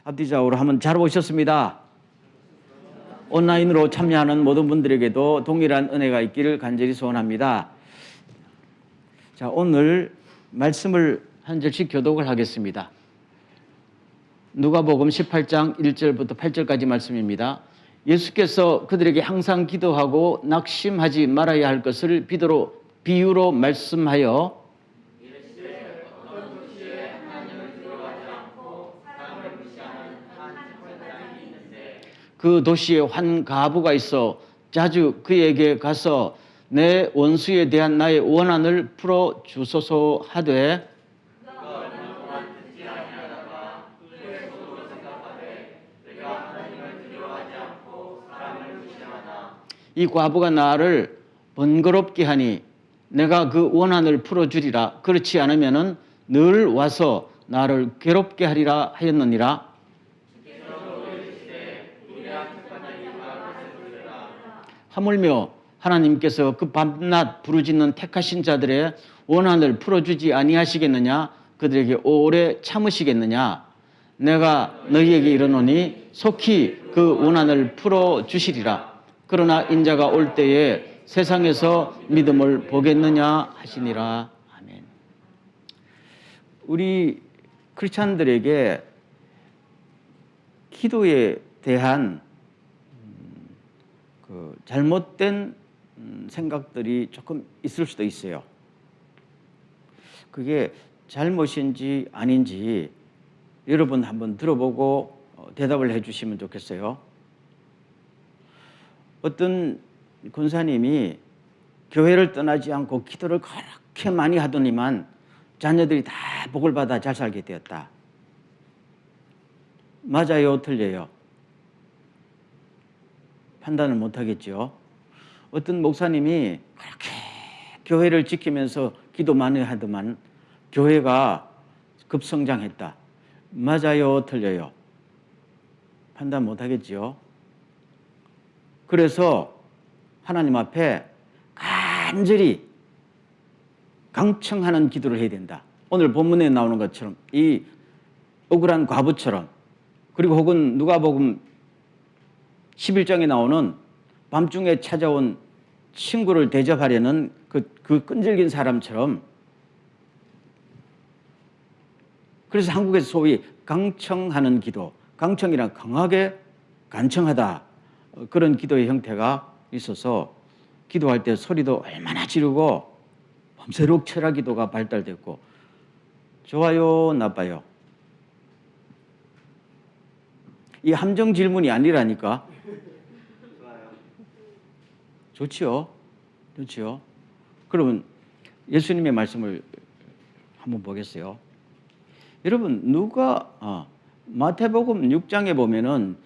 앞뒤 좌우로 한번 잘 오셨습니다. 온라인으로 참여하는 모든 분들에게도 동일한 은혜가 있기를 간절히 소원합니다. 자, 오늘 말씀을 한 절씩 교독을 하겠습니다. 누가복음 18장 1절부터 8절까지 말씀입니다. 예수께서 그들에게 항상 기도하고 낙심하지 말아야 할 것을 비유로 말씀하여 그 도시에 한 과부가 있어 자주 그에게 가서 내 원수에 대한 나의 원한을 풀어 주소서 하되 이 과부가 나를 번거롭게 하니 내가 그 원한을 풀어주리라. 그렇지 않으면은 늘 와서 나를 괴롭게 하리라 하였느니라. 하물며 하나님께서 그 밤낮 부르짖는 택하신 자들의 원한을 풀어주지 아니하시겠느냐? 그들에게 오래 참으시겠느냐? 내가 너희에게 이르노니 속히 그 원한을 풀어주시리라. 그러나 인자가 올 때에 세상에서 믿음을 보겠느냐 하시니라. 아멘. 우리 크리스찬들에게 기도에 대한 잘못된 생각들이 조금 있을 수도 있어요. 그게 잘못인지 아닌지 여러분 한번 들어보고 대답을 해주시면 좋겠어요. 어떤 권사님이 교회를 떠나지 않고 기도를 그렇게 많이 하더니만 자녀들이 다 복을 받아 잘 살게 되었다. 맞아요, 틀려요? 판단을 못하겠죠. 어떤 목사님이 그렇게 교회를 지키면서 기도 많이 하더만 교회가 급성장했다. 맞아요, 틀려요? 판단 못하겠죠. 그래서 하나님 앞에 간절히 강청하는 기도를 해야 된다. 오늘 본문에 나오는 것처럼 이 억울한 과부처럼, 그리고 혹은 누가복음 11장에 나오는 밤중에 찾아온 친구를 대접하려는 그 끈질긴 사람처럼, 그래서 한국에서 소위 강청하는 기도, 강청이란 강하게 간청하다, 그런 기도의 형태가 있어서 기도할 때 소리도 얼마나 지르고 밤새도록 철학 기도가 발달됐고, 좋아요, 나빠요? 이 함정 질문이 아니라니까. 좋지요. 좋지요. 그러면 예수님의 말씀을 한번 보겠어요. 여러분, 마태복음 6장에 보면은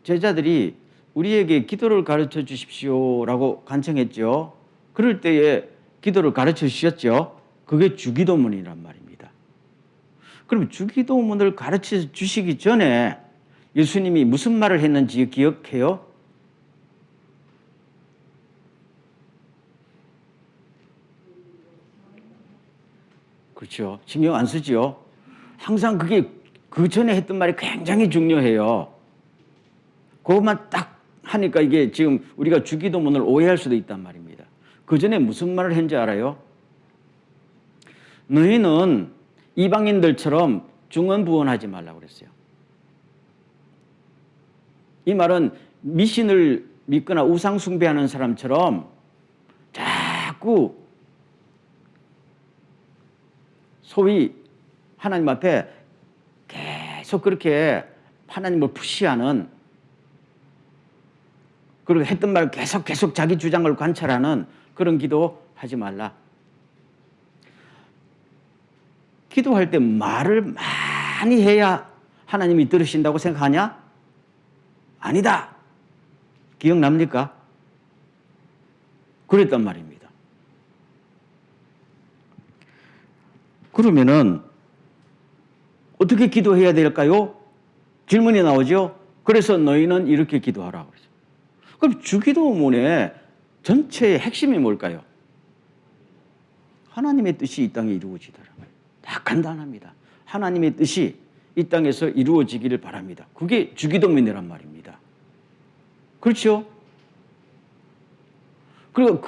제자들이 우리에게 기도를 가르쳐 주십시오라고 간청했죠. 그럴 때에 기도를 가르쳐 주셨죠. 그게 주기도문이란 말입니다. 그럼 주기도문을 가르쳐 주시기 전에 예수님이 무슨 말을 했는지 기억해요? 그렇죠. 신경 안 쓰죠. 항상 그게 그 전에 했던 말이 굉장히 중요해요. 그것만 딱 하니까 이게 지금 우리가 주기도문을 오해할 수도 있단 말입니다. 그 전에 무슨 말을 했는지 알아요? 너희는 이방인들처럼 중언부언하지 말라고 그랬어요. 이 말은 미신을 믿거나 우상 숭배하는 사람처럼 자꾸 소위 하나님 앞에 계속 그렇게 하나님을 푸시하는, 그리고 했던 말 계속 자기 주장을 관찰하는 그런 기도 하지 말라. 기도할 때 말을 많이 해야 하나님이 들으신다고 생각하냐? 아니다. 기억납니까? 그랬단 말입니다. 그러면은 어떻게 기도해야 될까요? 질문이 나오죠. 그래서 너희는 이렇게 기도하라고 그러죠. 그럼 주기도문의 전체의 핵심이 뭘까요? 하나님의 뜻이 이 땅에 이루어지더라. 다 간단합니다. 하나님의 뜻이 이 땅에서 이루어지기를 바랍니다. 그게 주기도문이란 말입니다. 그렇죠? 그리고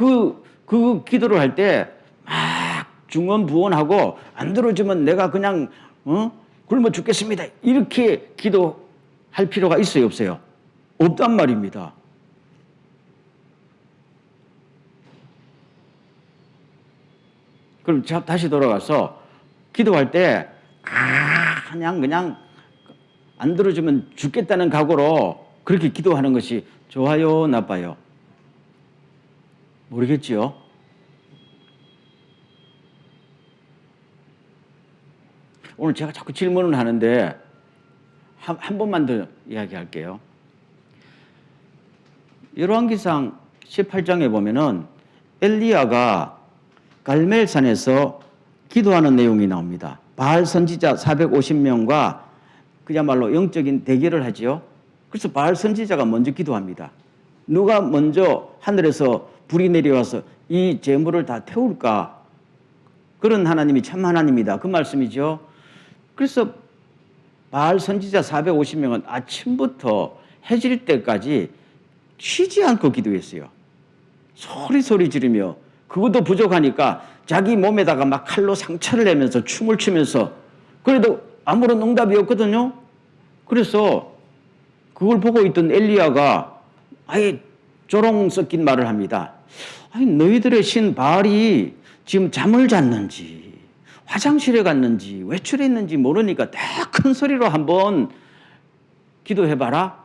그 기도를 할 때 막 중언부언하고 안 들어주면 내가 그냥 굶어 죽겠습니다. 이렇게 기도할 필요가 있어요, 없어요? 없단 말입니다. 그럼 다시 돌아가서 기도할 때 그냥 안 들어주면 죽겠다는 각오로 그렇게 기도하는 것이 좋아요, 나빠요? 모르겠지요? 오늘 제가 자꾸 질문을 하는데 한 번만 더 이야기할게요. 열왕기상 18장에 보면은 엘리야가 갈멜산에서 기도하는 내용이 나옵니다. 바알 선지자 450명과 그야말로 영적인 대결을 하지요. 그래서 바알 선지자가 먼저 기도합니다. 누가 먼저 하늘에서 불이 내려와서 이 재물을 다 태울까? 그런 하나님이 참 하나님이다. 그 말씀이죠. 그래서 바알 선지자 450명은 아침부터 해질 때까지 쉬지 않고 기도했어요. 소리 지르며 그것도 부족하니까 자기 몸에다가 막 칼로 상처를 내면서 춤을 추면서 그래도 아무런 응답이 없거든요. 그래서 그걸 보고 있던 엘리야가 아예 조롱 섞인 말을 합니다. 아니 너희들의 신 바알이 지금 잠을 잤는지 화장실에 갔는지 외출했는지 모르니까 더 큰 소리로 한번 기도해봐라.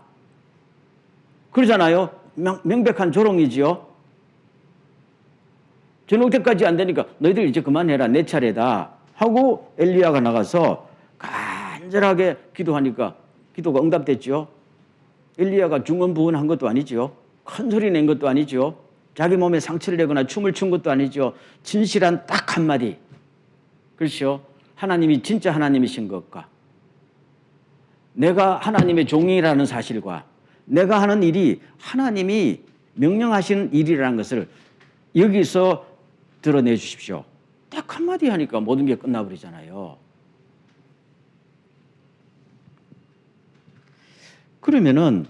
그러잖아요. 명백한 조롱이지요. 저녁 때까지 안 되니까 너희들 이제 그만해라. 내 차례다. 하고 엘리야가 나가서 간절하게 기도하니까 기도가 응답됐죠. 엘리야가 중언부언한 것도 아니죠. 큰 소리 낸 것도 아니죠. 자기 몸에 상처를 내거나 춤을 춘 것도 아니죠. 진실한 딱 한마디. 그렇죠. 하나님이 진짜 하나님이신 것과 내가 하나님의 종이라는 사실과 내가 하는 일이 하나님이 명령하시는 일이라는 것을 여기서 드러내 주십시오. 딱 한마디 하니까 모든 게 끝나버리잖아요. 그러면은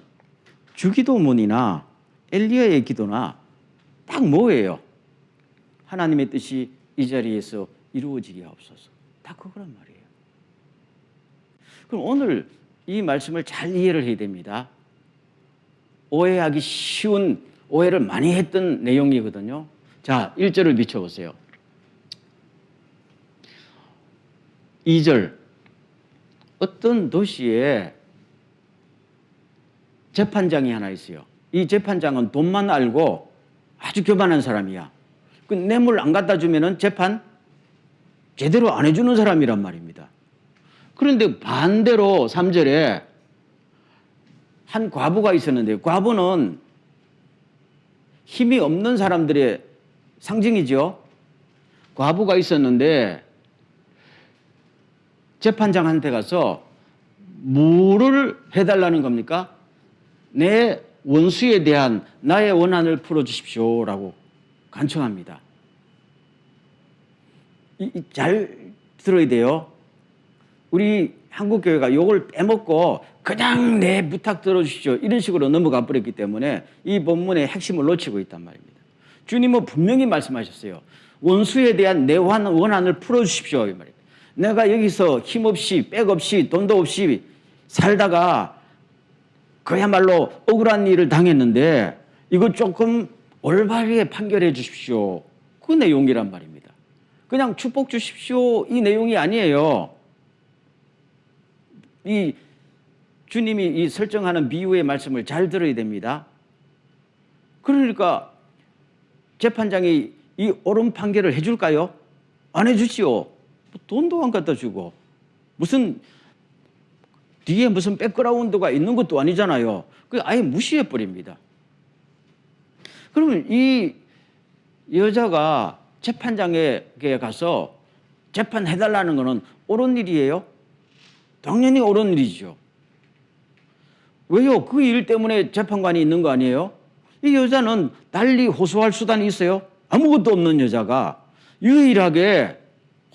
주기도문이나 엘리야의 기도나 딱 뭐예요? 하나님의 뜻이 이 자리에서 이루어지게 하옵소서. 다 그거란 말이에요. 그럼 오늘 이 말씀을 잘 이해를 해야 됩니다. 오해하기 쉬운, 오해를 많이 했던 내용이거든요. 자, 1절을 비춰보세요. 2절. 어떤 도시에 재판장이 하나 있어요. 이 재판장은 돈만 알고 아주 교만한 사람이야. 그 뇌물 안 갖다 주면은 재판 제대로 안 해주는 사람이란 말입니다. 그런데 반대로 3절에 한 과부가 있었는데 과부는 힘이 없는 사람들의 상징이죠. 과부가 있었는데 재판장한테 가서 뭐를 해달라는 겁니까? 내 원수에 대한 나의 원한을 풀어주십시오라고 간청합니다. 잘 들어야 돼요. 우리 한국교회가 이걸 빼먹고 그냥 내 부탁 들어주십시오 이런 식으로 넘어가 버렸기 때문에 이 본문의 핵심을 놓치고 있단 말입니다. 주님은 분명히 말씀하셨어요. 원수에 대한 내 원한을 풀어주십시오 이 말입니다. 내가 여기서 힘없이 백없이 돈도 없이 살다가 그야말로 억울한 일을 당했는데 이거 조금 올바르게 판결해 주십시오. 그 내용이란 말입니다. 그냥 축복 주십시오 이 내용이 아니에요. 이 주님이 이 설정하는 비유의 말씀을 잘 들어야 됩니다. 그러니까 재판장이 이 옳은 판결을 해줄까요? 안 해주지요. 돈도 안 갖다 주고 무슨 뒤에 무슨 백그라운드가 있는 것도 아니잖아요. 그 아예 무시해 버립니다. 그러면 이 여자가 재판장에게 가서 재판해달라는 것은 옳은 일이에요? 당연히 옳은 일이죠. 왜요? 그 일 때문에 재판관이 있는 거 아니에요? 이 여자는 달리 호소할 수단이 있어요? 아무것도 없는 여자가 유일하게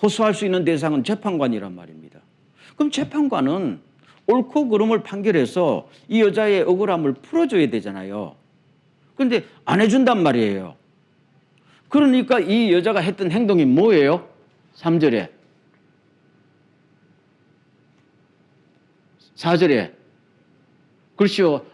호소할 수 있는 대상은 재판관이란 말입니다. 그럼 재판관은 옳고 그름을 판결해서 이 여자의 억울함을 풀어줘야 되잖아요. 그런데 안 해준단 말이에요. 그러니까 이 여자가 했던 행동이 뭐예요? 3절에. 4절에. 그렇죠.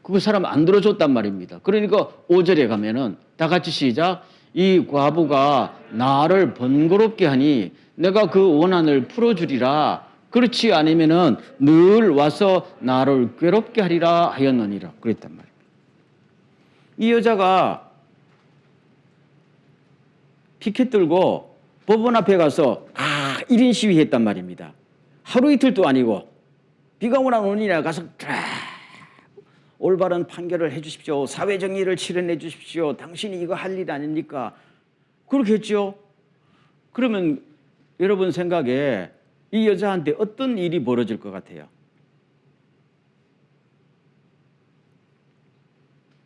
그 사람 안 들어줬단 말입니다. 그러니까 5절에 가면은 다 같이 시작. 이 과부가 나를 번거롭게 하니 내가 그 원한을 풀어주리라. 그렇지 않으면은 늘 와서 나를 괴롭게 하리라 하였느니라. 그랬단 말입니다. 이 여자가 피켓 들고 법원 앞에 가서 1인 시위했단 말입니다. 하루 이틀도 아니고 비가 오나 눈이나 가서 올바른 판결을 해 주십시오. 사회정의를 실현해 주십시오. 당신이 이거 할 일 아닙니까? 그렇게 했죠. 그러면 여러분 생각에 이 여자한테 어떤 일이 벌어질 것 같아요?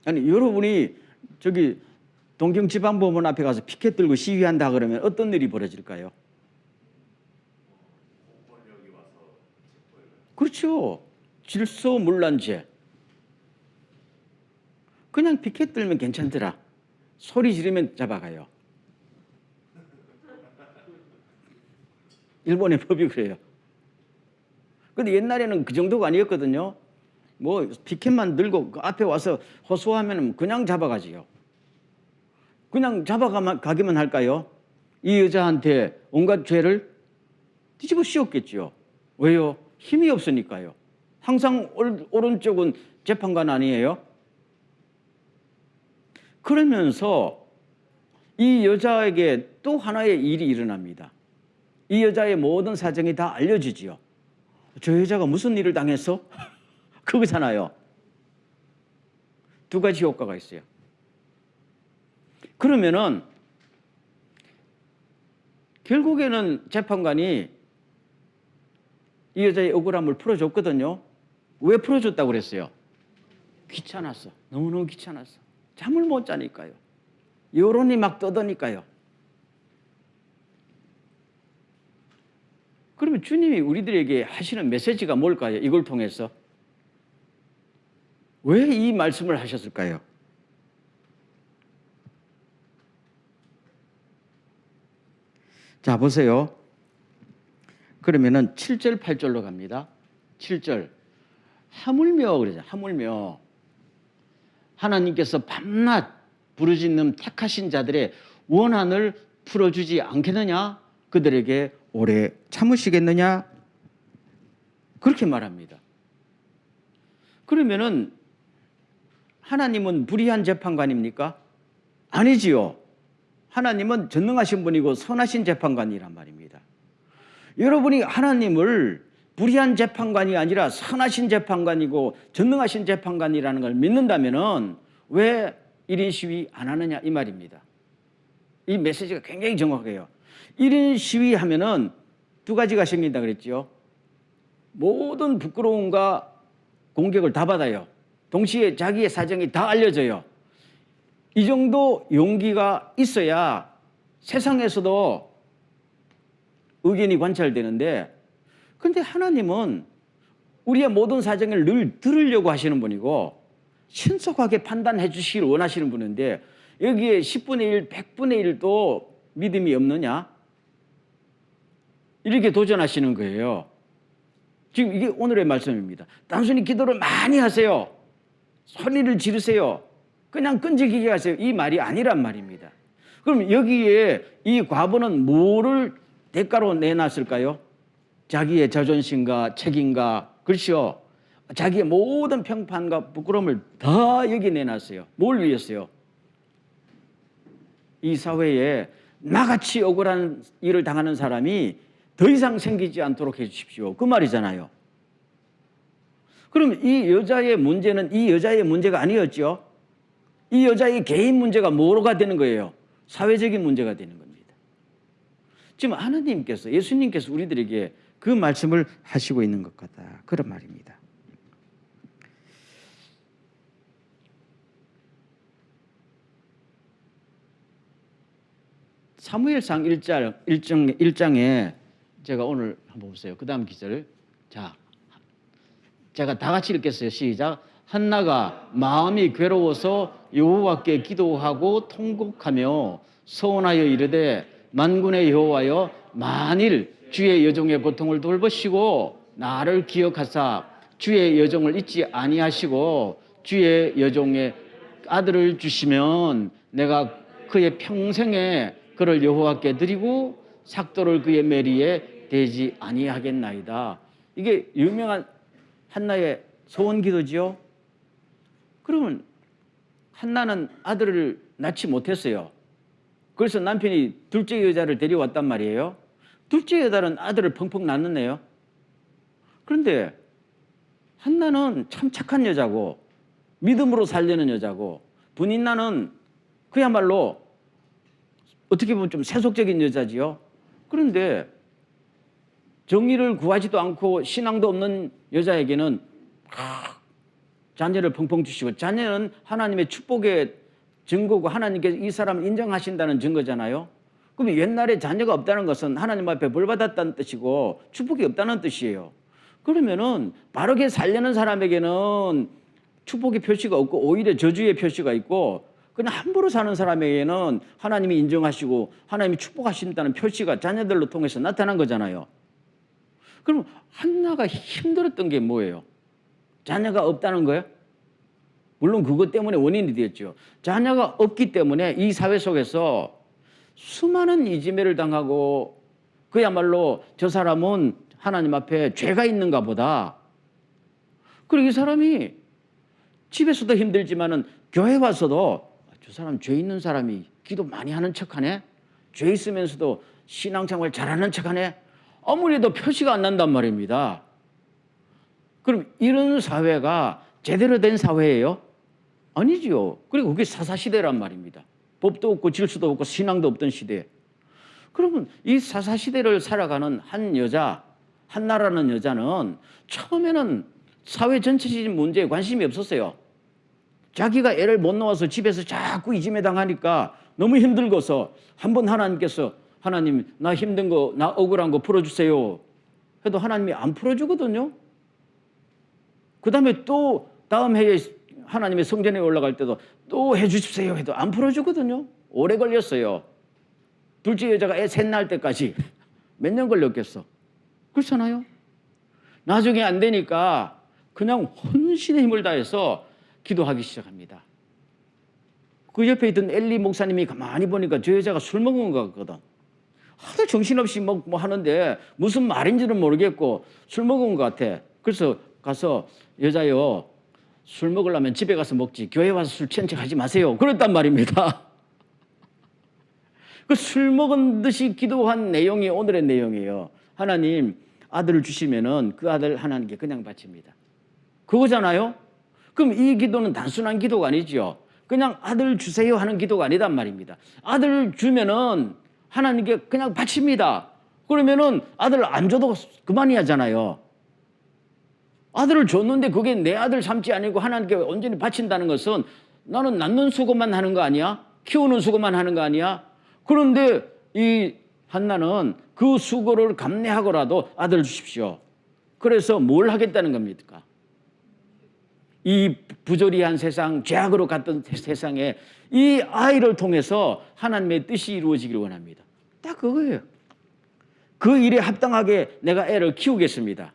아니 여러분이 저기 동경지방법원 앞에 가서 피켓 들고 시위한다 그러면 어떤 일이 벌어질까요? 그렇죠. 질서문란죄. 그냥 피켓 들면 괜찮더라. 소리 지르면 잡아가요. 일본의 법이 그래요. 근데 옛날에는 그 정도가 아니었거든요. 뭐 피켓만 들고 그 앞에 와서 호소하면 그냥 잡아가지요. 그냥 잡아가기만 할까요? 이 여자한테 온갖 죄를 뒤집어 씌웠겠죠. 왜요? 힘이 없으니까요. 항상 오른쪽은 재판관 아니에요? 그러면서 이 여자에게 또 하나의 일이 일어납니다. 이 여자의 모든 사정이 다 알려지지요. 저 여자가 무슨 일을 당했어? 그거잖아요. 두 가지 효과가 있어요. 그러면은 결국에는 재판관이 이 여자의 억울함을 풀어줬거든요. 왜 풀어줬다고 그랬어요? 귀찮았어. 너무너무 귀찮았어. 잠을 못 자니까요. 여론이 막 떠드니까요. 그러면 주님이 우리들에게 하시는 메시지가 뭘까요? 이걸 통해서. 왜 이 말씀을 하셨을까요? 자, 보세요. 그러면은 7절, 8절로 갑니다. 7절. 하물며 그러죠. 하물며 하나님께서 밤낮 부르짖는 택하신 자들의 원한을 풀어주지 않겠느냐? 그들에게 오래 참으시겠느냐? 그렇게 말합니다. 그러면은 하나님은 불의한 재판관입니까? 아니지요. 하나님은 전능하신 분이고 선하신 재판관이란 말입니다. 여러분이 하나님을 불의한 재판관이 아니라 선하신 재판관이고 전능하신 재판관이라는 걸 믿는다면은 왜 1인 시위 안 하느냐 이 말입니다. 이 메시지가 굉장히 정확해요. 1인 시위하면은 두 가지가 생긴다 그랬죠. 모든 부끄러움과 공격을 다 받아요. 동시에 자기의 사정이 다 알려져요. 이 정도 용기가 있어야 세상에서도 의견이 관찰되는데, 근데 하나님은 우리의 모든 사정을 늘 들으려고 하시는 분이고 신속하게 판단해 주시길 원하시는 분인데 여기에 10분의 1, 100분의 1도 믿음이 없느냐? 이렇게 도전하시는 거예요. 지금 이게 오늘의 말씀입니다. 단순히 기도를 많이 하세요. 소리를 지르세요. 그냥 끈질기게 하세요. 이 말이 아니란 말입니다. 그럼 여기에 이 과부는 뭐를 대가로 내놨을까요? 자기의 자존심과 책임과, 그렇죠? 자기의 모든 평판과 부끄러움을 다 여기 내놨어요. 뭘 위해서요? 이 사회에 나같이 억울한 일을 당하는 사람이 더 이상 생기지 않도록 해주십시오. 그 말이잖아요. 그럼 이 여자의 문제는 이 여자의 문제가 아니었죠. 이 여자의 개인 문제가 뭐가 되는 거예요? 사회적인 문제가 되는 겁니다. 지금 하나님께서, 예수님께서 우리들에게 그 말씀을 하시고 있는 것 같다. 그런 말입니다. 사무엘상 1장에 제가 오늘 한번 보세요. 그 다음 기절. 자, 제가 다 같이 읽겠어요. 시작. 한나가 마음이 괴로워서 여호와께 기도하고 통곡하며 서원하여 이르되 만군의 여호와여 만일 주의 여종의 고통을 돌보시고 나를 기억하사 주의 여종을 잊지 아니하시고 주의 여종의 아들을 주시면 내가 그의 평생에 그를 여호와께 드리고 삭도를 그의 머리에 대지 아니하겠나이다. 이게 유명한 한나의 소원 기도지요. 그러면 한나는 아들을 낳지 못했어요. 그래서 남편이 둘째 여자를 데려왔단 말이에요. 둘째 여자는 아들을 펑펑 낳는네요. 그런데 한나는 참 착한 여자고 믿음으로 살려는 여자고 분인나는 그야말로 어떻게 보면 좀 세속적인 여자지요. 그런데 정의를 구하지도 않고 신앙도 없는 여자에게는 자녀를 펑펑 주시고, 자녀는 하나님의 축복의 증거고 하나님께서 이 사람을 인정하신다는 증거잖아요. 그럼 옛날에 자녀가 없다는 것은 하나님 앞에 벌 받았다는 뜻이고 축복이 없다는 뜻이에요. 그러면은 바르게 살려는 사람에게는 축복의 표시가 없고 오히려 저주의 표시가 있고, 그냥 함부로 사는 사람에게는 하나님이 인정하시고 하나님이 축복하신다는 표시가 자녀들로 통해서 나타난 거잖아요. 그럼 한나가 힘들었던 게 뭐예요? 자녀가 없다는 거예요? 물론 그것 때문에 원인이 되었죠. 자녀가 없기 때문에 이 사회 속에서 수많은 이지매를 당하고, 그야말로 저 사람은 하나님 앞에 죄가 있는가 보다. 그리고 이 사람이 집에서도 힘들지만은 교회 와서도 저 사람 죄 있는 사람이 기도 많이 하는 척하네, 죄 있으면서도 신앙생활 잘하는 척하네, 아무래도 표시가 안 난단 말입니다. 그럼 이런 사회가 제대로 된 사회예요? 아니지요. 그리고 그게 사사시대란 말입니다. 법도 없고 질서도 없고 신앙도 없던 시대. 그러면 이 사사시대를 살아가는 한 여자, 한나라는 여자는 처음에는 사회 전체적인 문제에 관심이 없었어요. 자기가 애를 못 낳아서 집에서 자꾸 이지매 당하니까 너무 힘들고서 한번 하나님께서 하나님 나 힘든 거, 나 억울한 거 풀어주세요 해도 하나님이 안 풀어주거든요. 그 다음에 또 다음 해에 하나님의 성전에 올라갈 때도 또 해주십시오 해도 안 풀어주거든요. 오래 걸렸어요. 둘째 여자가 애 셋 낳을 때까지 몇 년 걸렸겠어. 그렇잖아요. 나중에 안 되니까 그냥 혼신의 힘을 다해서 기도하기 시작합니다. 그 옆에 있던 엘리 목사님이 가만히 보니까 저 여자가 술 먹은 것 같거든. 하도 정신없이 뭐 하는데 무슨 말인지는 모르겠고 술 먹은 것 같아. 그래서 가서 여자요, 술 먹으려면 집에 가서 먹지 교회 와서 술 취한 척 하지 마세요 그랬단 말입니다. 그 술 먹은 듯이 기도한 내용이 오늘의 내용이에요. 하나님 아들을 주시면은 그 아들 하나님께 그냥 바칩니다. 그거잖아요. 그럼 이 기도는 단순한 기도가 아니죠. 그냥 아들 주세요 하는 기도가 아니단 말입니다. 아들 주면은 하나님께 그냥 바칩니다. 그러면은 아들 안 줘도 그만이 하잖아요. 아들을 줬는데 그게 내 아들 삼지 아니고 하나님께 온전히 바친다는 것은 나는 낳는 수고만 하는 거 아니야? 키우는 수고만 하는 거 아니야? 그런데 이 한나는 그 수고를 감내하고라도 아들을 주십시오. 그래서 뭘 하겠다는 겁니까? 이 부조리한 세상, 죄악으로 갔던 세상에 이 아이를 통해서 하나님의 뜻이 이루어지기를 원합니다. 딱 그거예요. 그 일에 합당하게 내가 애를 키우겠습니다.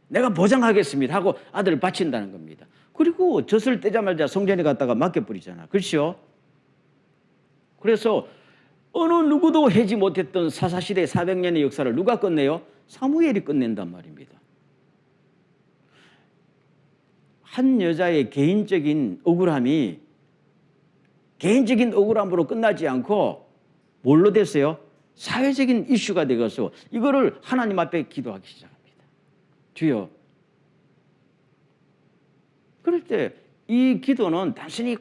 내가 보장하겠습니다 하고 아들을 바친다는 겁니다. 그리고 젖을 떼자마자 성전에 갔다가 맡겨버리잖아. 그렇죠? 그래서 어느 누구도 하지 못했던 사사시대 400년의 역사를 누가 끝내요? 사무엘이 끝낸단 말입니다. 한 여자의 개인적인 억울함이 개인적인 억울함으로 끝나지 않고 뭘로 됐어요? 사회적인 이슈가 되어서 이거를 하나님 앞에 기도하기 시작합니다. 주여. 그럴 때 이 기도는 단순히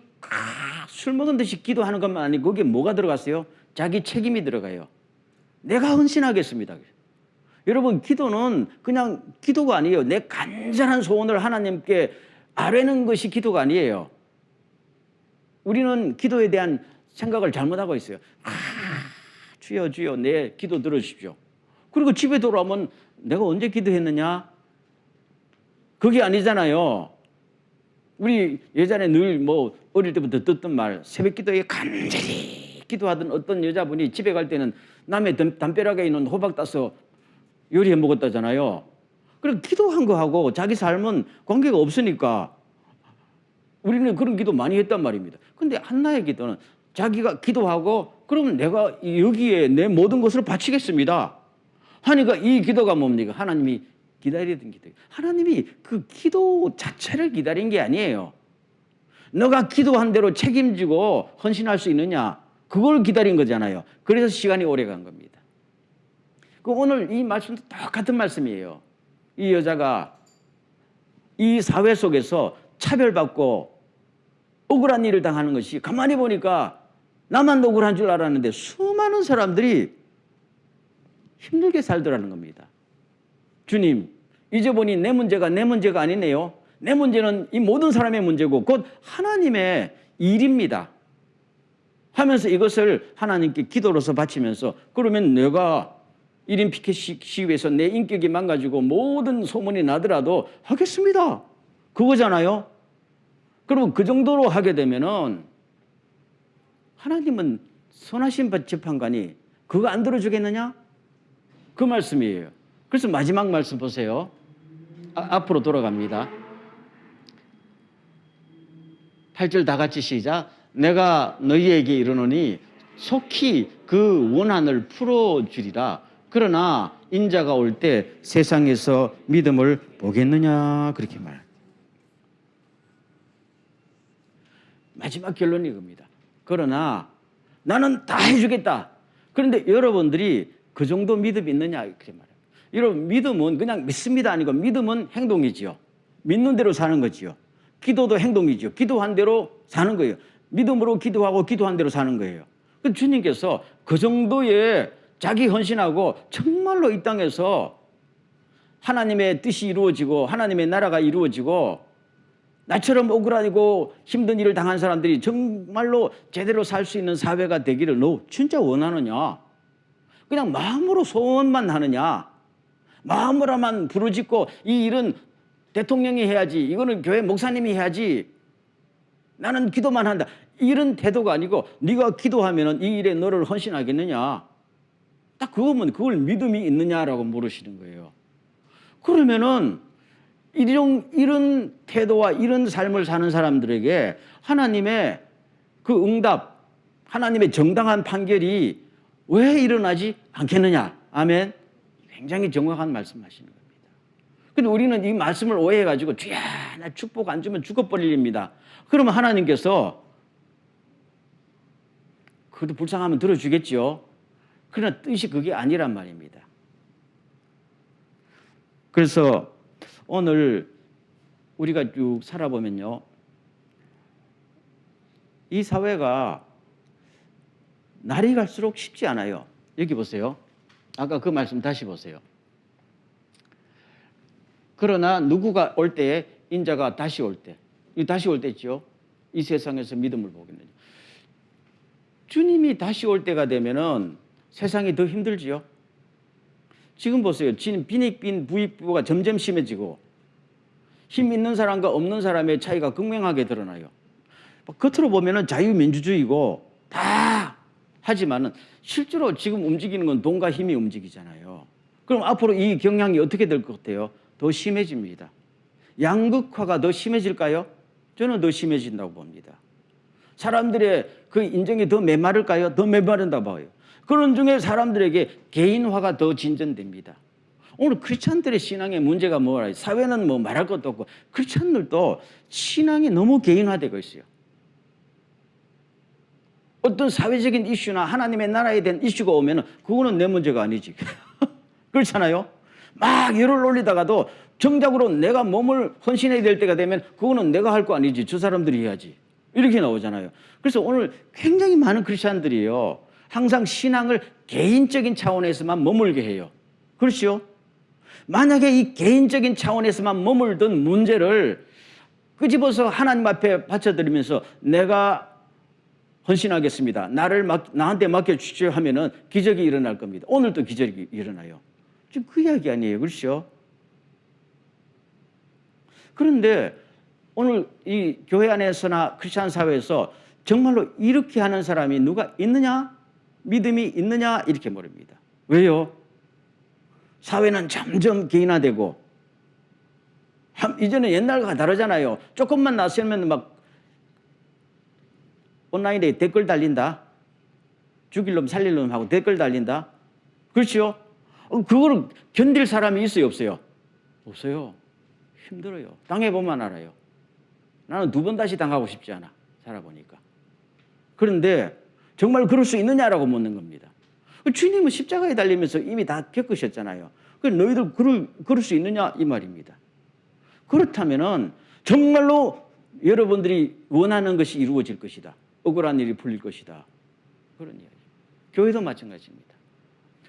술 먹은 듯이 기도하는 것만 아니고 거기에 뭐가 들어갔어요? 자기 책임이 들어가요. 내가 헌신하겠습니다. 여러분, 기도는 그냥 기도가 아니에요. 내 간절한 소원을 하나님께 아뢰는 것이 기도가 아니에요. 우리는 기도에 대한 생각을 잘못하고 있어요. 주여 주여 내 기도 들어주십시오. 그리고 집에 돌아오면 내가 언제 기도했느냐? 그게 아니잖아요. 우리 예전에 늘 뭐 어릴 때부터 듣던 말, 새벽 기도에 간절히 기도하던 어떤 여자분이 집에 갈 때는 남의 담벼락에 있는 호박 따서 요리해 먹었다잖아요. 그럼 기도한 거하고 자기 삶은 관계가 없으니까 우리는 그런 기도 많이 했단 말입니다. 근데 한나의 기도는 자기가 기도하고 그러면 내가 여기에 내 모든 것을 바치겠습니다 하니까 이 기도가 뭡니까? 하나님이 기다리던 기도예요. 하나님이 그 기도 자체를 기다린 게 아니에요. 너가 기도한 대로 책임지고 헌신할 수 있느냐? 그걸 기다린 거잖아요. 그래서 시간이 오래 간 겁니다. 오늘 이 말씀도 똑같은 말씀이에요. 이 여자가 이 사회 속에서 차별받고 억울한 일을 당하는 것이 가만히 보니까 나만 억울한 줄 알았는데 수많은 사람들이 힘들게 살더라는 겁니다. 주님, 이제 보니 내 문제가 아니네요. 내 문제는 이 모든 사람의 문제고 곧 하나님의 일입니다 하면서 이것을 하나님께 기도로서 바치면서 그러면 내가 1인 피켓 시위에서 내 인격이 망가지고 모든 소문이 나더라도 하겠습니다. 그거잖아요. 그리고 그 정도로 하게 되면은 하나님은 선하신 재판관이 그거 안 들어주겠느냐? 그 말씀이에요. 그래서 마지막 말씀 보세요. 앞으로 돌아갑니다. 8절 다 같이 시작. 내가 너희에게 이르노니 속히 그 원한을 풀어주리라. 그러나 인자가 올 때 세상에서 믿음을 보겠느냐? 그렇게 말. 마지막 결론이 이겁니다. 그러나 나는 다 해주겠다. 그런데 여러분들이 그 정도 믿음이 있느냐? 이렇게 말해요. 여러분, 믿음은 그냥 믿습니다 아니고 믿음은 행동이지요. 믿는 대로 사는 거지요. 기도도 행동이죠. 기도한 대로 사는 거예요. 믿음으로 기도하고 기도한 대로 사는 거예요. 주님께서 그 정도의 자기 헌신하고 정말로 이 땅에서 하나님의 뜻이 이루어지고 하나님의 나라가 이루어지고 나처럼 억울하고 힘든 일을 당한 사람들이 정말로 제대로 살 수 있는 사회가 되기를 너 진짜 원하느냐? 그냥 마음으로 소원만 하느냐? 마음으로만 부르짖고 이 일은 대통령이 해야지, 이거는 교회 목사님이 해야지, 나는 기도만 한다, 이런 태도가 아니고 네가 기도하면 이 일에 너를 헌신하겠느냐? 딱 그거면 그걸 믿음이 있느냐라고 물으시는 거예요. 그러면은 이런 태도와 이런 삶을 사는 사람들에게 하나님의 그 응답, 하나님의 정당한 판결이 왜 일어나지 않겠느냐? 아멘. 굉장히 정확한 말씀하시는 겁니다. 근데 우리는 이 말씀을 오해해가지고 주야 나 축복 안 주면 죽어버립니다. 그러면 하나님께서 그래도 불쌍하면 들어주겠죠. 그러나 뜻이 그게 아니란 말입니다. 그래서 오늘 우리가 쭉 살아보면요, 이 사회가 날이 갈수록 쉽지 않아요. 여기 보세요. 아까 그 말씀 다시 보세요. 그러나 누구가 올 때에 인자가 다시 올 때, 다시 올 때죠. 이 세상에서 믿음을 보겠느냐. 주님이 다시 올 때가 되면은 세상이 더 힘들지요. 지금 보세요. 빈익빈 부익부가 점점 심해지고 힘 있는 사람과 없는 사람의 차이가 극명하게 드러나요. 겉으로 보면은 자유민주주의고 다 하지만은 실제로 지금 움직이는 건 돈과 힘이 움직이잖아요. 그럼 앞으로 이 경향이 어떻게 될 것 같아요? 더 심해집니다. 양극화가 더 심해질까요? 저는 더 심해진다고 봅니다. 사람들의 그 인정이 더 메마를까요? 더 메마른다 봐요. 그런 중에 사람들에게 개인화가 더 진전됩니다. 오늘 크리스찬들의 신앙의 문제가 뭐라, 사회는 뭐 말할 것도 없고 크리스찬들도 신앙이 너무 개인화되고 있어요. 어떤 사회적인 이슈나 하나님의 나라에 대한 이슈가 오면 그거는 내 문제가 아니지. 그렇잖아요. 막 열을 올리다가도 정작으로 내가 몸을 헌신해야 될 때가 되면 그거는 내가 할 거 아니지, 저 사람들이 해야지, 이렇게 나오잖아요. 그래서 오늘 굉장히 많은 크리스찬들이요, 항상 신앙을 개인적인 차원에서만 머물게 해요. 그렇죠? 만약에 이 개인적인 차원에서만 머물던 문제를 끄집어서 하나님 앞에 바쳐드리면서 내가 헌신하겠습니다, 나한테 맡겨주십시오 하면은 기적이 일어날 겁니다. 오늘도 기적이 일어나요. 지금 그 이야기 아니에요. 그렇죠? 그런데 오늘 이 교회 안에서나 크리스찬 사회에서 정말로 이렇게 하는 사람이 누가 있느냐? 믿음이 있느냐? 이렇게 물습니다. 왜요? 사회는 점점 개인화되고, 이전에 옛날과 다르잖아요. 조금만 나서면 막 온라인에 댓글 달린다. 죽일 놈 살릴 놈 하고 댓글 달린다. 그렇죠? 그거를 견딜 사람이 있어요, 없어요? 없어요. 힘들어요. 당해보면 알아요. 나는 2번 다시 당하고 싶지 않아, 살아보니까. 그런데 정말 그럴 수 있느냐라고 묻는 겁니다. 주님은 십자가에 달리면서 이미 다 겪으셨잖아요. 너희들 그럴 수 있느냐 이 말입니다. 그렇다면은 정말로 여러분들이 원하는 것이 이루어질 것이다. 억울한 일이 풀릴 것이다. 그런 이야기. 교회도 마찬가지입니다.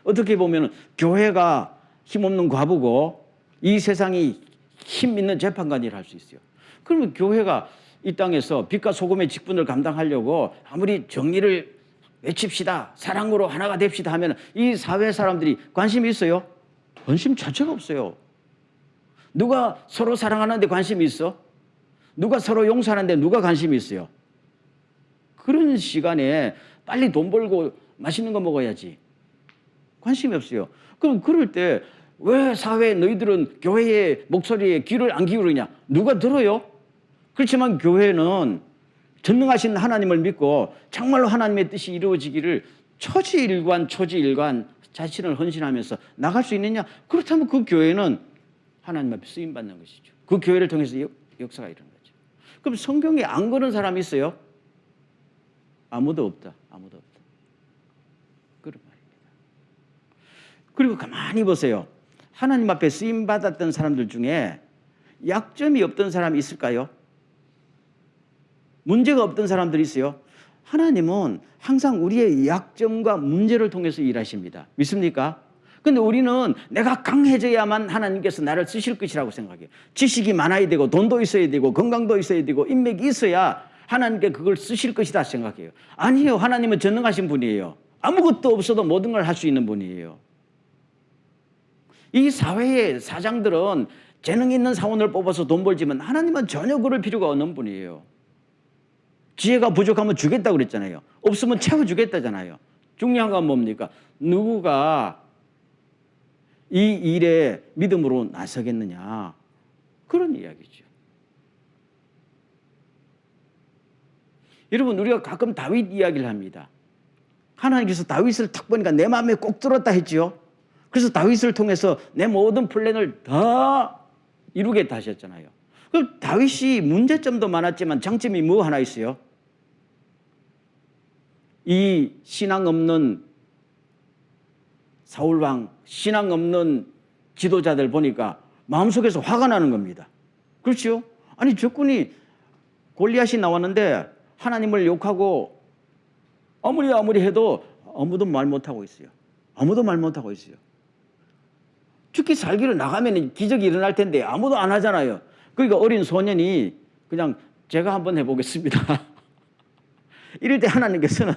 어떻게 보면 교회가 힘없는 과부고 이 세상이 힘 있는 재판관이라 할 수 있어요. 그러면 교회가 이 땅에서 빛과 소금의 직분을 감당하려고 아무리 정의를 외칩시다, 사랑으로 하나가 됩시다 하면 이 사회 사람들이 관심이 있어요? 관심 자체가 없어요. 누가 서로 사랑하는데 관심이 있어? 누가 서로 용서하는데 누가 관심이 있어요? 그런 시간에 빨리 돈 벌고 맛있는 거 먹어야지. 관심이 없어요. 그럼 그럴 때 왜 사회에 너희들은 교회의 목소리에 귀를 안 기울이냐? 누가 들어요? 그렇지만 교회는 전능하신 하나님을 믿고 정말로 하나님의 뜻이 이루어지기를 초지일관 자신을 헌신하면서 나갈 수 있느냐? 그렇다면 그 교회는 하나님 앞에 쓰임받는 것이죠. 그 교회를 통해서 역사가 일어나는 거죠. 그럼 성경에 안 그런 사람이 있어요? 아무도 없다. 아무도 없다. 그런 말입니다. 그리고 가만히 보세요. 하나님 앞에 쓰임받았던 사람들 중에 약점이 없던 사람이 있을까요? 문제가 없던 사람들이 있어요. 하나님은 항상 우리의 약점과 문제를 통해서 일하십니다. 믿습니까? 근데 우리는 내가 강해져야만 하나님께서 나를 쓰실 것이라고 생각해요. 지식이 많아야 되고 돈도 있어야 되고 건강도 있어야 되고 인맥이 있어야 하나님께 그걸 쓰실 것이다 생각해요. 아니에요. 하나님은 전능하신 분이에요. 아무것도 없어도 모든 걸 할 수 있는 분이에요. 이 사회의 사장들은 재능 있는 사원을 뽑아서 돈 벌지만 하나님은 전혀 그럴 필요가 없는 분이에요. 지혜가 부족하면 주겠다고 그랬잖아요. 없으면 채워주겠다잖아요. 중요한 건 뭡니까? 누구가 이 일에 믿음으로 나서겠느냐. 그런 이야기죠. 여러분, 우리가 가끔 다윗 이야기를 합니다. 하나님께서 다윗을 딱 보니까 내 마음에 꼭 들었다 했지요. 그래서 다윗을 통해서 내 모든 플랜을 다 이루겠다 하셨잖아요. 그럼 다윗이 문제점도 많았지만 장점이 뭐 하나 있어요? 이 신앙 없는 사울왕, 신앙 없는 지도자들 보니까 마음속에서 화가 나는 겁니다. 그렇죠? 아니 적군이 골리앗이 나왔는데 하나님을 욕하고 아무리 해도 아무도 말 못하고 있어요. 아무도 말 못하고 있어요. 죽기 살기로 나가면 기적이 일어날 텐데 아무도 안 하잖아요. 그러니까 어린 소년이 그냥 제가 한번 해보겠습니다. 이럴 때 하나님께서는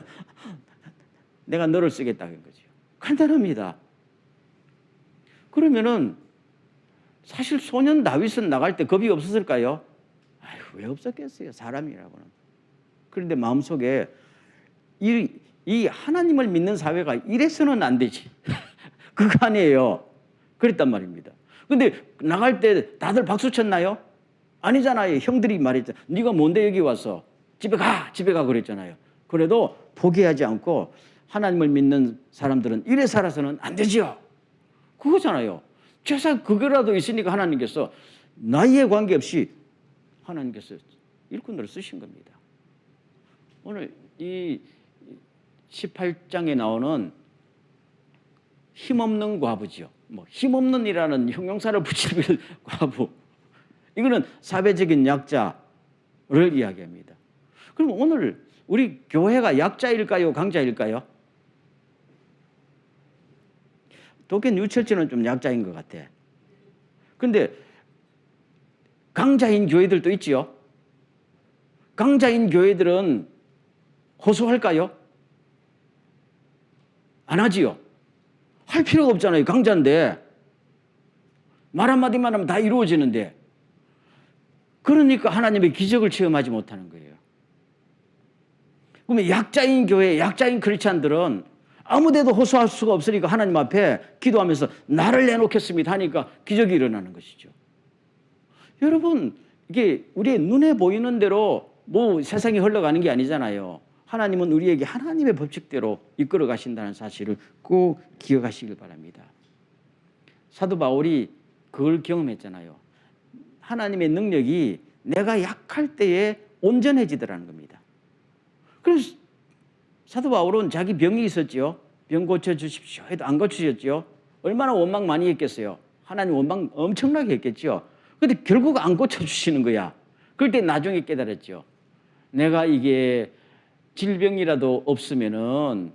내가 너를 쓰겠다는 거죠. 간단합니다. 그러면은 사실 소년 다윗은 나갈 때 겁이 없었을까요? 아유, 왜 없었겠어요. 사람이라고는. 그런데 마음속에 이 하나님을 믿는 사회가 이래서는 안 되지. 그거 아니에요. 그랬단 말입니다. 근데 나갈 때 다들 박수 쳤나요? 아니잖아요. 형들이 말했죠. 네가 뭔데 여기 왔어? 집에 가 그랬잖아요. 그래도 포기하지 않고 하나님을 믿는 사람들은 이래 살아서는 안 되지요. 그거잖아요. 최소한 그거라도 있으니까 하나님께서 나이에 관계없이 하나님께서 일꾼들을 쓰신 겁니다. 오늘 이 18장에 나오는 힘없는 과부죠. 뭐 힘없는이라는 형용사를 붙이는 과부. 이거는 사회적인 약자를 이야기합니다. 그럼 오늘 우리 교회가 약자일까요? 강자일까요? 도쿄 뉴처치는 좀 약자인 것 같아. 근데 강자인 교회들도 있지요. 강자인 교회들은 호소할까요? 안 하지요. 할 필요가 없잖아요. 강자인데. 말 한마디만 하면 다 이루어지는데, 그러니까 하나님의 기적을 체험하지 못하는 거예요. 그러면 약자인 교회, 약자인 크리스찬들은 아무데도 호소할 수가 없으니까 하나님 앞에 기도하면서 나를 내놓겠습니다 하니까 기적이 일어나는 것이죠. 여러분, 이게 우리의 눈에 보이는 대로 뭐 세상이 흘러가는 게 아니잖아요. 하나님은 우리에게 하나님의 법칙대로 이끌어 가신다는 사실을 꼭 기억하시길 바랍니다. 사도 바울이 그걸 경험했잖아요. 하나님의 능력이 내가 약할 때에 온전해지더라는 겁니다. 그래서 사도 바울은 자기 병이 있었죠. 병 고쳐주십시오 해도 안 고치셨죠. 얼마나 원망 많이 했겠어요. 하나님 원망 엄청나게 했겠죠. 근데 결국 안 고쳐주시는 거야. 그럴 때 나중에 깨달았죠. 내가 이게 질병이라도 없으면은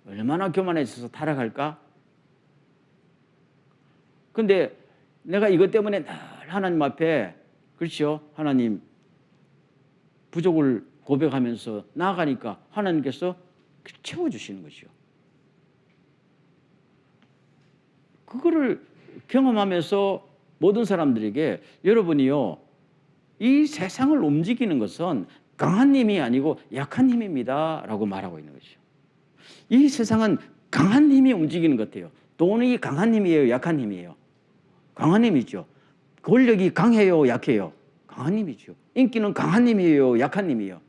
얼마나 교만해져서 타락할까? 근데 내가 이것 때문에 늘 하나님 앞에, 그렇죠? 하나님 부족을 고백하면서 나아가니까 하나님께서 채워주시는 것이요. 그거를 경험하면서 모든 사람들에게 여러분이요, 이 세상을 움직이는 것은 강한 힘이 아니고 약한 힘입니다 라고 말하고 있는 것이죠. 이 세상은 강한 힘이 움직이는 것 같아요. 돈이 강한 힘이에요, 약한 힘이에요? 강한 힘이죠. 권력이 강해요, 약해요? 강한 힘이죠. 인기는 강한 힘이에요, 약한 힘이에요?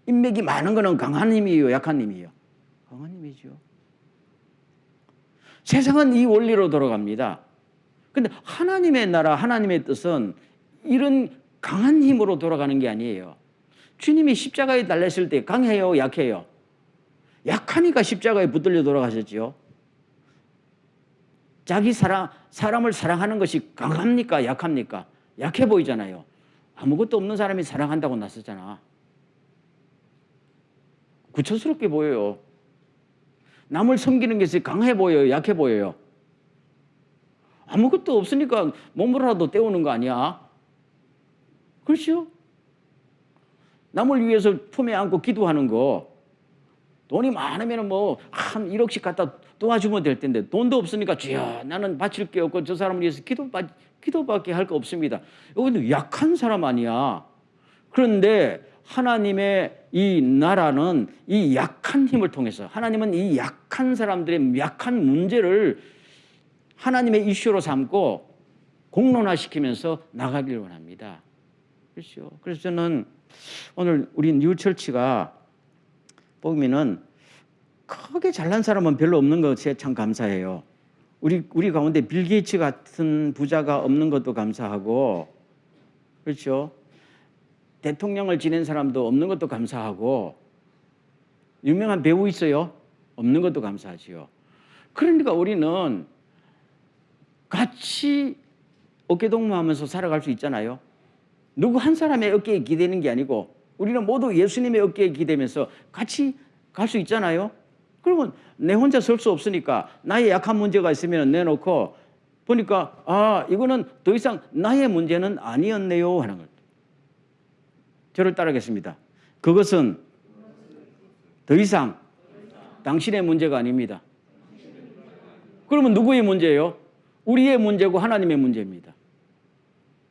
인맥이 많은 거는 강한 힘이에요, 약한 힘이에요? 강한 힘이죠. 세상은 이 원리로 돌아갑니다. 근데 하나님의 나라, 하나님의 뜻은 이런 강한 힘으로 돌아가는 게 아니에요. 주님이 십자가에 달렸을 때 강해요, 약해요? 약하니까 십자가에 붙들려 돌아가셨지요. 자기 사람을 사랑하는 것이 강합니까, 약합니까? 약해 보이잖아요. 아무것도 없는 사람이 사랑한다고 나섰잖아. 구천스럽게 보여요. 남을 섬기는 것이 강해 보여요, 약해 보여요? 아무것도 없으니까 몸으로라도 때우는 거 아니야? 그렇죠? 남을 위해서 품에 안고 기도하는 거, 돈이 많으면 뭐 한 1억씩 갖다 도와주면 될 텐데 돈도 없으니까 주여 나는 바칠 게 없고 저 사람을 위해서 기도밖에 할 거 없습니다. 이건 약한 사람 아니야. 그런데 하나님의 이 나라는 이 약한 힘을 통해서, 하나님은 이 약한 사람들의 약한 문제를 하나님의 이슈로 삼고 공론화시키면서 나가길 원합니다. 그렇죠? 그래서 저는 오늘 우리 뉴철치가 보면은 크게 잘난 사람은 별로 없는 것에 참 감사해요. 우리 가운데 빌 게이츠 같은 부자가 없는 것도 감사하고, 그렇죠? 대통령을 지낸 사람도 없는 것도 감사하고, 유명한 배우 있어요? 없는 것도 감사하지요. 그러니까 우리는 같이 어깨동무하면서 살아갈 수 있잖아요. 누구 한 사람의 어깨에 기대는 게 아니고 우리는 모두 예수님의 어깨에 기대면서 같이 갈 수 있잖아요. 그러면 내 혼자 설 수 없으니까 나의 약한 문제가 있으면 내놓고 보니까 아, 이거는 더 이상 나의 문제는 아니었네요 하는 것. 저를 따르겠습니다. 그것은 더 이상 당신의 문제가 아닙니다. 그러면 누구의 문제예요? 우리의 문제고 하나님의 문제입니다.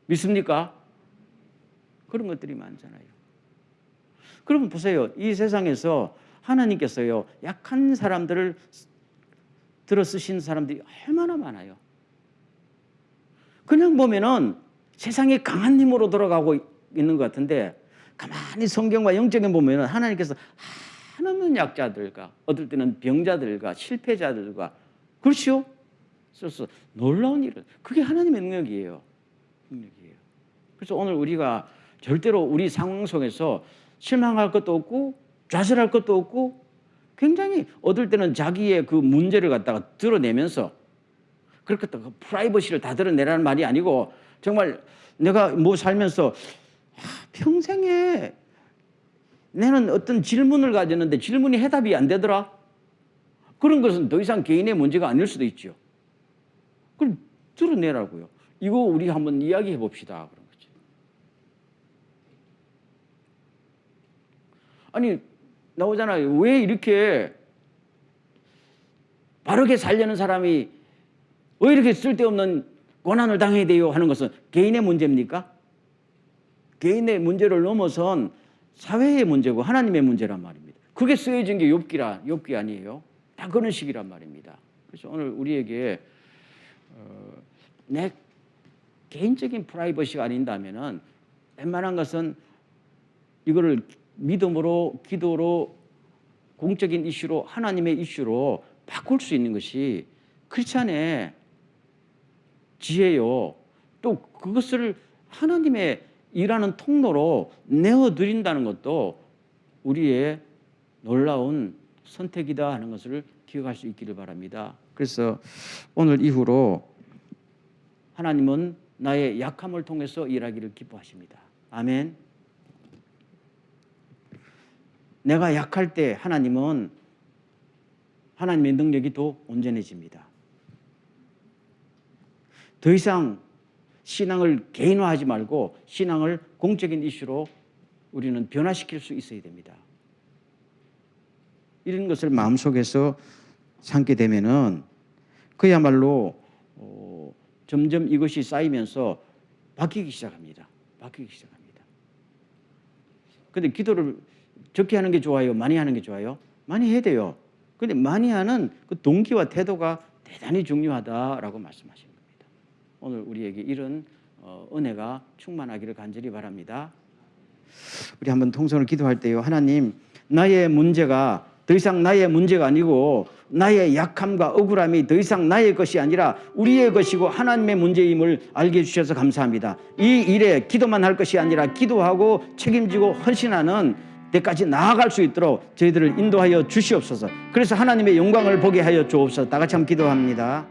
믿습니까? 그런 것들이 많잖아요. 그러면 보세요. 이 세상에서 하나님께서요, 약한 사람들을 들어 쓰신 사람들이 얼마나 많아요. 그냥 보면은 세상이 강한 힘으로 돌아가고 있는 것 같은데 가만히 성경과 영적인 보면은 하나님께서 한없는 약자들과 어떨 때는 병자들과 실패자들과, 그렇죠? 그래서 놀라운 일은 그게 하나님의 능력이에요. 능력이에요. 그래서 오늘 우리가 절대로 우리 상황 속에서 실망할 것도 없고 좌절할 것도 없고 굉장히 어떨 때는 자기의 그 문제를 갖다가 드러내면서, 그렇게 그 프라이버시를 다 드러내라는 말이 아니고 정말 내가 뭐 살면서 평생에 나는 어떤 질문을 가졌는데 질문이 해답이 안 되더라. 그런 것은 더 이상 개인의 문제가 아닐 수도 있죠. 그럼 드러내라고요. 이거 우리 한번 이야기해 봅시다. 그런 거죠. 아니 나오잖아요. 왜 이렇게 바르게 살려는 사람이 왜 이렇게 쓸데없는 고난을 당해야 돼요 하는 것은 개인의 문제입니까? 개인의 문제를 넘어선 사회의 문제고 하나님의 문제란 말입니다. 그게 쓰여진 게 욥기 아니에요? 다 그런 식이란 말입니다. 그래서 오늘 우리에게 내 개인적인 프라이버시가 아닌다면은 웬만한 것은 이거를 믿음으로, 기도로, 공적인 이슈로, 하나님의 이슈로 바꿀 수 있는 것이 크리스찬의 지혜요. 또 그것을 하나님의 일하는 통로로 내어드린다는 것도 우리의 놀라운 선택이다 하는 것을 기억할 수 있기를 바랍니다. 그래서 오늘 이후로 하나님은 나의 약함을 통해서 일하기를 기뻐하십니다. 아멘. 내가 약할 때 하나님은 하나님의 능력이 더 온전해집니다. 더 이상 신앙을 개인화하지 말고 신앙을 공적인 이슈로 우리는 변화시킬 수 있어야 됩니다. 이런 것을 마음속에서 삼게 되면은 그야말로 점점 이것이 쌓이면서 바뀌기 시작합니다. 그런데 기도를 적게 하는 게 좋아요? 많이 하는 게 좋아요? 많이 해야 돼요. 그런데 많이 하는 그 동기와 태도가 대단히 중요하다라고 말씀하시는 겁니다. 오늘 우리에게 이런 은혜가 충만하기를 간절히 바랍니다. 우리 한번 통성을 기도할 때요. 하나님, 나의 문제가 더 이상 나의 문제가 아니고 나의 약함과 억울함이 더 이상 나의 것이 아니라 우리의 것이고 하나님의 문제임을 알게 해주셔서 감사합니다. 이 일에 기도만 할 것이 아니라 기도하고 책임지고 헌신하는 때까지 나아갈 수 있도록 저희들을 인도하여 주시옵소서. 그래서 하나님의 영광을 보게 하여 주옵소서. 다 같이 한번 기도합니다.